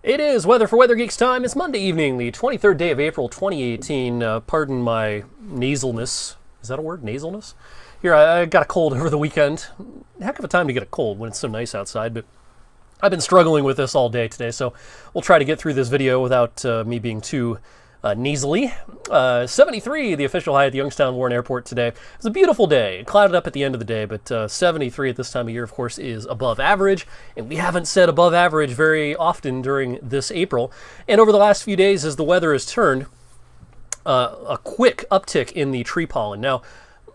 It is Weather for Weather Geeks time. It's Monday evening, the 23rd day of April, 2018. Pardon my nasalness. Is that a word? Nasalness? Here, I got a cold over the weekend. Heck of a time to get a cold when it's so nice outside, but I've been struggling with this all day today, so we'll try to get through this video without me being too nasally. 73, the official high at the Youngstown Warren Airport today. It was a beautiful day. It clouded up at the end of the day, but 73 at this time of year, of course, is above average, and we haven't said above average very often during this April. And over the last few days, as the weather has turned, a quick uptick in the tree pollen. Now,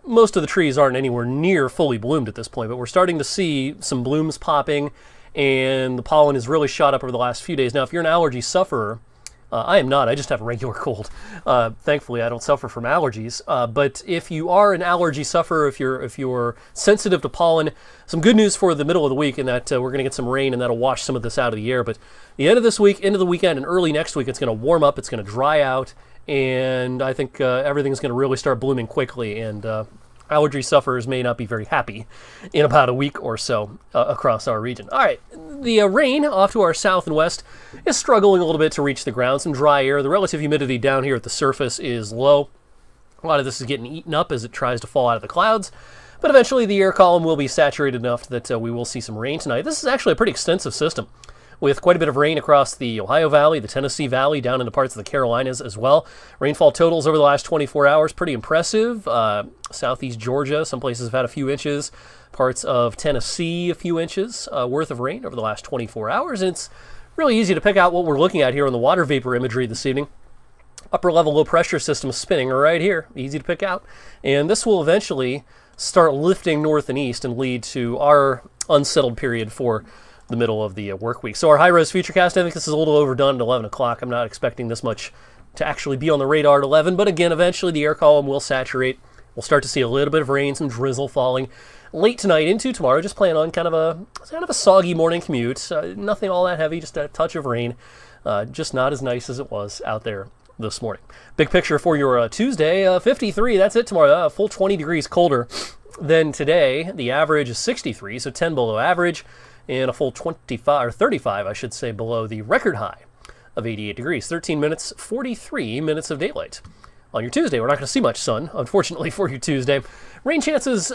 most of the trees aren't anywhere near fully bloomed at this point, but we're starting to see some blooms popping, and the pollen has really shot up over the last few days. Now, if you're an allergy sufferer, I am not. I just have a regular cold. Thankfully, I don't suffer from allergies. But if you are an allergy sufferer, if you're sensitive to pollen, some good news for the middle of the week in that we're going to get some rain and that'll wash some of this out of the air. But the end of this week, end of the weekend, and early next week, it's going to warm up. It's going to dry out, and I think everything's going to really start blooming quickly. And allergy sufferers may not be very happy in about a week or so across our region. All right, the rain off to our south and west is struggling a little bit to reach the ground. Some dry air. The relative humidity down here at the surface is low. A lot of this is getting eaten up as it tries to fall out of the clouds. But eventually the air column will be saturated enough that we will see some rain tonight. This is actually a pretty extensive system, with quite a bit of rain across the Ohio Valley, the Tennessee Valley, down into parts of the Carolinas as well. Rainfall totals over the last 24 hours, pretty impressive. Southeast Georgia, some places have had a few inches. Parts of Tennessee, a few inches worth of rain over the last 24 hours. And it's really easy to pick out what we're looking at here on the water vapor imagery this evening. Upper level low pressure system spinning right here, easy to pick out. And this will eventually start lifting north and east and lead to our unsettled period for the middle of the work week. So our high-res futurecast, I think this is a little overdone at 11 o'clock. I'm not expecting this much to actually be on the radar at 11, but again, eventually the air column will saturate. We'll start to see a little bit of rain, some drizzle falling late tonight into tomorrow. Just plan on kind of a soggy morning commute. Nothing all that heavy, just a touch of rain. Just not as nice as it was out there this morning. Big picture for your Tuesday, 53. That's it tomorrow. Full 20 degrees colder than today. The average is 63, so 10 below average, and a full 25, or 35, I should say, below the record high of 88 degrees. 13 minutes, 43 minutes of daylight. On your Tuesday, we're not going to see much sun, unfortunately, for your Tuesday. Rain chances,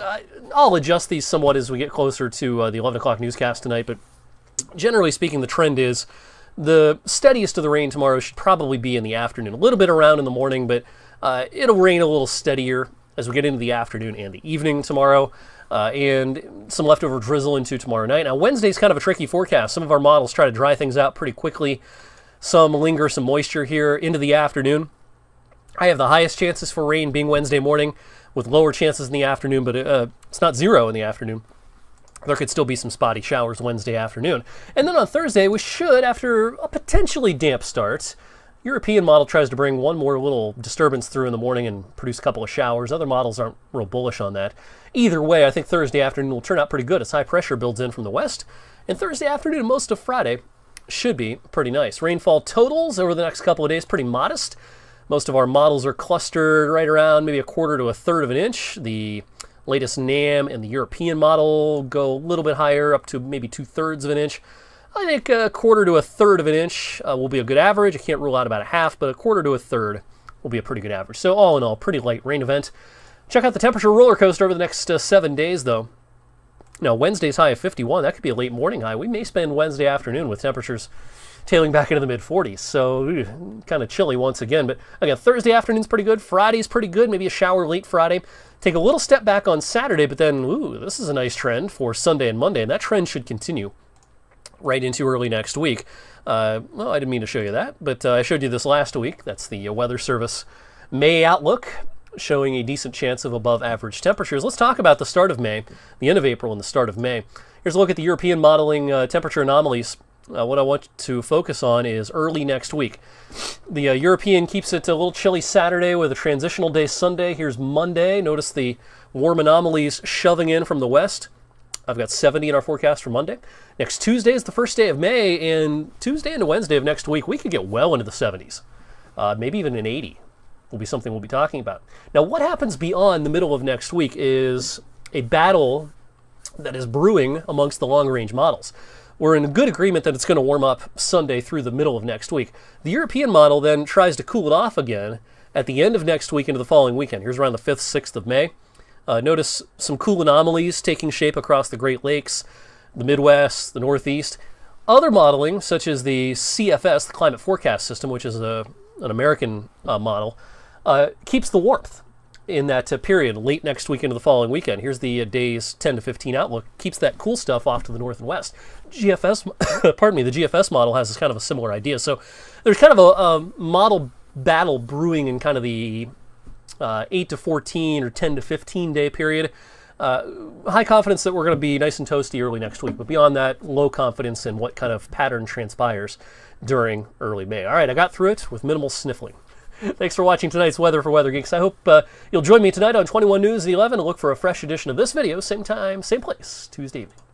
I'll adjust these somewhat as we get closer to the 11 o'clock newscast tonight, but generally speaking, the trend is the steadiest of the rain tomorrow should probably be in the afternoon. A little bit around in the morning, but it'll rain a little steadier as we get into the afternoon and the evening tomorrow. And some leftover drizzle into tomorrow night. Now, Wednesday's kind of a tricky forecast. Some of our models try to dry things out pretty quickly. Some linger some moisture here into the afternoon. I have the highest chances for rain being Wednesday morning, with lower chances in the afternoon, but it's not zero in the afternoon. There could still be some spotty showers Wednesday afternoon. And then on Thursday, we should, after a potentially damp start, European model tries to bring one more little disturbance through in the morning and produce a couple of showers. Other models aren't real bullish on that. Either way, I think Thursday afternoon will turn out pretty good as high pressure builds in from the west. And Thursday afternoon, most of Friday, should be pretty nice. Rainfall totals over the next couple of days, pretty modest. Most of our models are clustered right around maybe a quarter to a third of an inch. The latest NAM and the European model go a little bit higher, up to maybe 2/3 of an inch. I think a quarter to a third of an inch will be a good average. I can't rule out about a half, but a quarter to a third will be a pretty good average. So all in all, pretty light rain event. Check out the temperature roller coaster over the next 7 days, though. Now, Wednesday's high of 51. That could be a late morning high. We may spend Wednesday afternoon with temperatures tailing back into the mid-40s. So kind of chilly once again. But again, Thursday afternoon's pretty good. Friday's pretty good. Maybe a shower late Friday. Take a little step back on Saturday, but then, this is a nice trend for Sunday and Monday, and that trend should continue right into early next week. Well, I didn't mean to show you that, but I showed you this last week. That's the Weather Service May outlook, showing a decent chance of above average temperatures. Let's talk about the start of May, the end of April and the start of May. Here's a look at the European modeling temperature anomalies. What I want to focus on is early next week. The European keeps it a little chilly Saturday with a transitional day Sunday. Here's Monday. Notice the warm anomalies shoving in from the west. I've got 70 in our forecast for Monday. Next Tuesday is the first day of May, and Tuesday into Wednesday of next week, we could get well into the 70s. Maybe even an 80 will be something we'll be talking about. Now, what happens beyond the middle of next week is a battle that is brewing amongst the long-range models. we're in good agreement that it's going to warm up Sunday through the middle of next week. The European model then tries to cool it off again at the end of next week into the following weekend. Here's around the 5th, 6th of May. Notice some cool anomalies taking shape across the Great Lakes, the Midwest, the Northeast. Other modeling, such as the CFS, the Climate Forecast System, which is an American model, keeps the warmth in that period late next week into the following weekend. Here's the days 10 to 15 outlook. Keeps that cool stuff off to the north and west. GFS, pardon me, the GFS model has this kind of a similar idea. So there's kind of a model battle brewing in kind of the 8 to 14 or 10 to 15 day period. High confidence that we're going to be nice and toasty early next week, but beyond that, low confidence in what kind of pattern transpires during early May. All right, I got through it with minimal sniffling. Thanks for watching tonight's Weather for Weather Geeks. I hope you'll join me tonight on 21 News at 11 to look for a fresh edition of this video, same time, same place, Tuesday evening.